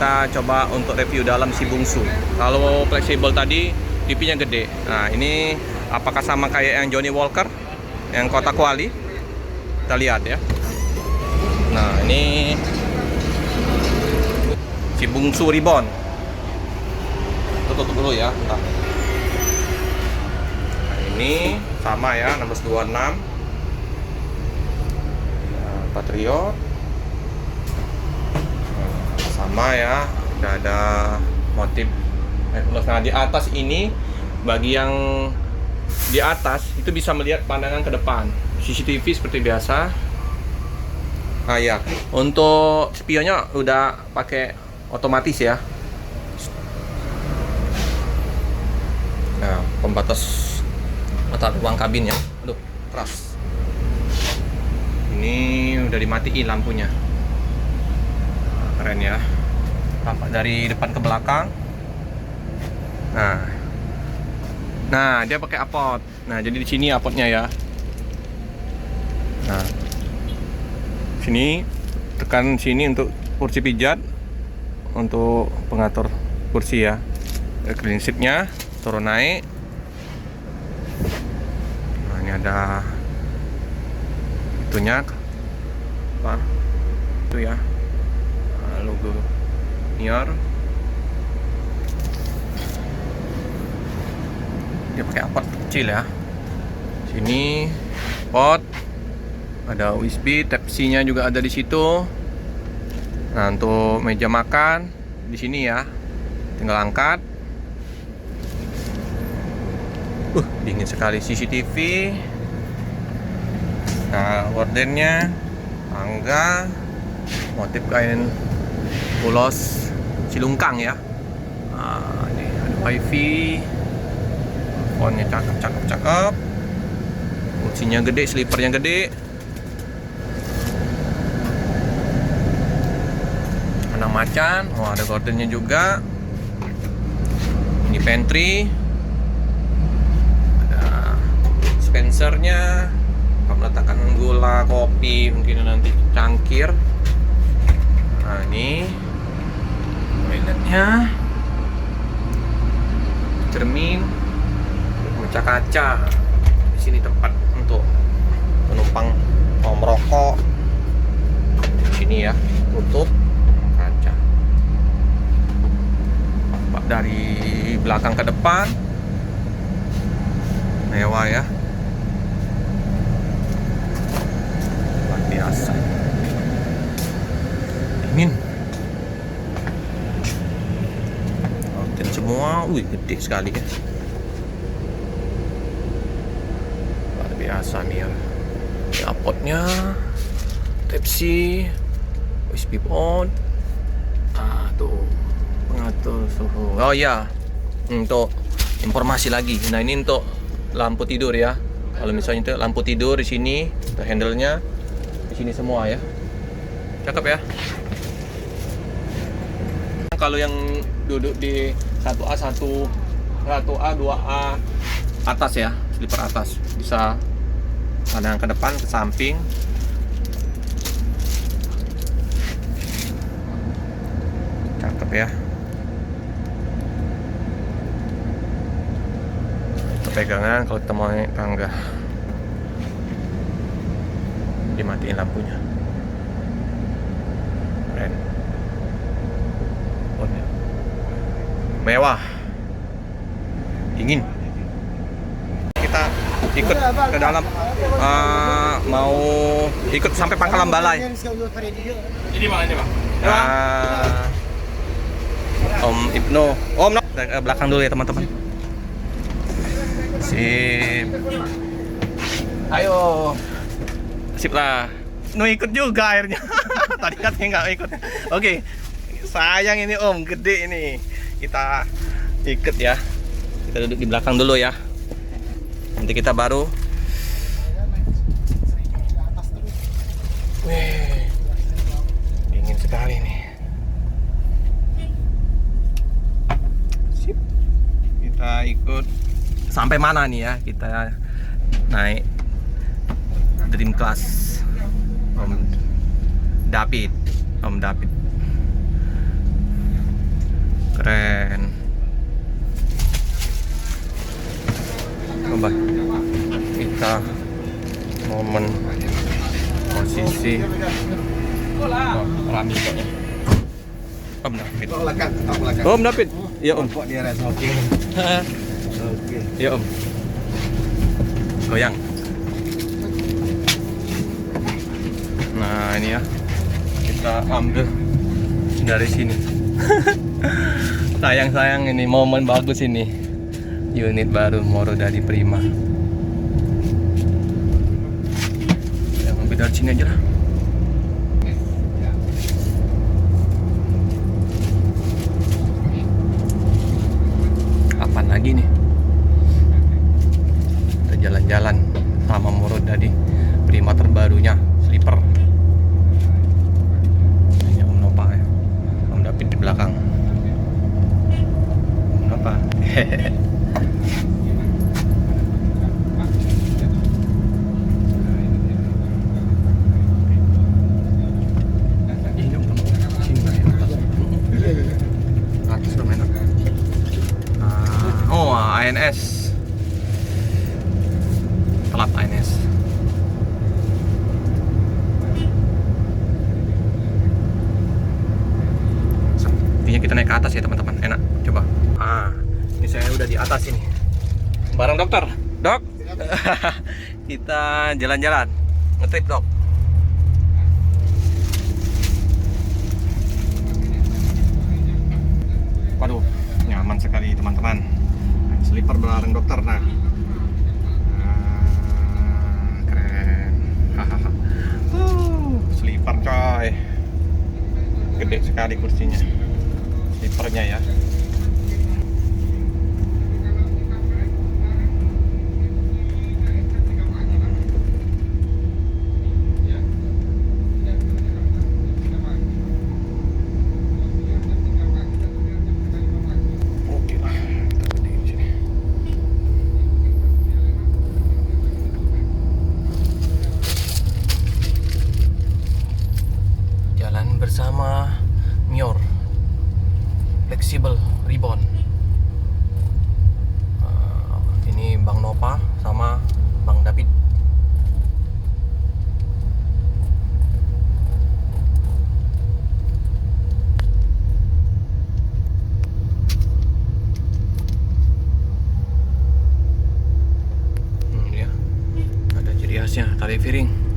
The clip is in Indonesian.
kita coba untuk review dalam si bungsu. Kalau fleksibel tadi pipinya gede. Nah, ini apakah sama kayak yang Johnny Walker, yang kotak kuali? Kita lihat ya. Nah, ini si bungsu Ribbon. Tutup dulu ya. Nah, ini sama ya, 1626. Nah, Patriot. Sama ya, udah ada motif. Nah, di atas ini, bagi yang di atas itu bisa melihat pandangan ke depan. CCTV seperti biasa. Nah ya, untuk spionnya udah pakai otomatis ya. Nah, pembatas mata ruang kabin ya. Aduh, keras. Ini udah dimatiin lampunya. Keren ya, tampak dari depan ke belakang. Nah dia pakai apot. Nah, jadi di sini apotnya ya. Nah, sini tekan sini untuk kursi pijat, untuk pengatur kursi ya. Clean seatnya turun naik. Nah, ini ada itunya apa? Itu ya. Logo Nior. Dia pakai apot kecil ya. Sini pot, ada USB, Type C-nya juga ada di situ. Nah, untuk meja makan di sini ya, tinggal angkat. Dingin sekali. CCTV. Nah, gordennya, tangga, motif kain ulos Cilungkang ya. Nah, ini ada wifi, fontnya cakep. Kursinya gede, slipernya gede. Mana macan, ada gordennya juga. Ini pantry, ada dispensernya, meletakkan gula, kopi, mungkin nanti cangkir. Nah, ini toiletnya, cermin, kaca. Di sini tempat untuk penumpang mau merokok. Di sini ya, tutup kaca. Tampak dari belakang ke depan, mewah ya, luar biasa. Dingin. Semua, gede sekali ya. Luar biasa nih ya. Ini apotnya, Type C, USB port. Tuh pengatur suhu. Oh ya, untuk informasi lagi. Nah, ini untuk lampu tidur ya. Kalau misalnya itu lampu tidur di sini, untuk handle-nya di sini semua ya. Cakep ya. Kalau yang duduk di 1A, 2A atas ya, sleeper atas, bisa pandangan ke depan, ke samping. Cakep ya. Kepegangan kalau kita mau naik tangga. Dimatiin lampunya. Keren. Mewah, dingin. Kita ikut ke dalam, mau ikut sampai Pangkalan Balai. Ini bang. Om Ibnu, Om no. Belakang dulu ya teman-teman. Sip. Ayo. Sip lah. Nu ikut juga airnya. Tadi katanya nggak ikut. Oke. Sayang ini Om, gede ini. Kita ikut ya. Kita duduk di belakang dulu ya. Nanti kita baru. Wih, dingin sekali nih. Sip. Kita ikut sampai mana nih ya? Kita naik Dream Class Om David. Keren. Coba kita momen posisi rami kayaknya. Om David. Om David. Iya Om. Kok dia rasa oke. Oke. Iya Om. Goyang. Nah ini ya, kita ambil dari sini. Sayang ini momen bagus ini. Unit baru Moro dari Prima. Ya ambil dari sini aja lah. Kapan lagi nih? Kita jalan-jalan sama Moro dari Prima terbarunya, sleeper. Ini Om Nopal ya. Om David di belakang. Om Nopal. Ini Om Nopal. Sini lah ya, atas. Atas udah enak. Oh, ANS. Telat ANS. Sepertinya kita naik ke atas ya teman-teman. Enak, coba. Ini saya udah di atas ini. Bareng dokter. Dok. Kita jalan-jalan. Ngetrip, Dok. Waduh, nyaman sekali teman-teman. Sleeper bareng dokter. Nah, keren. Sleeper coy. Gede sekali kursinya. Sleepernya ya. Oke lah, kita gedein sini. Jalan bersama Myor Flexible Ribbon. Ini Bang Nopa sama Bang David. Ya, ada ciri khasnya tali piring.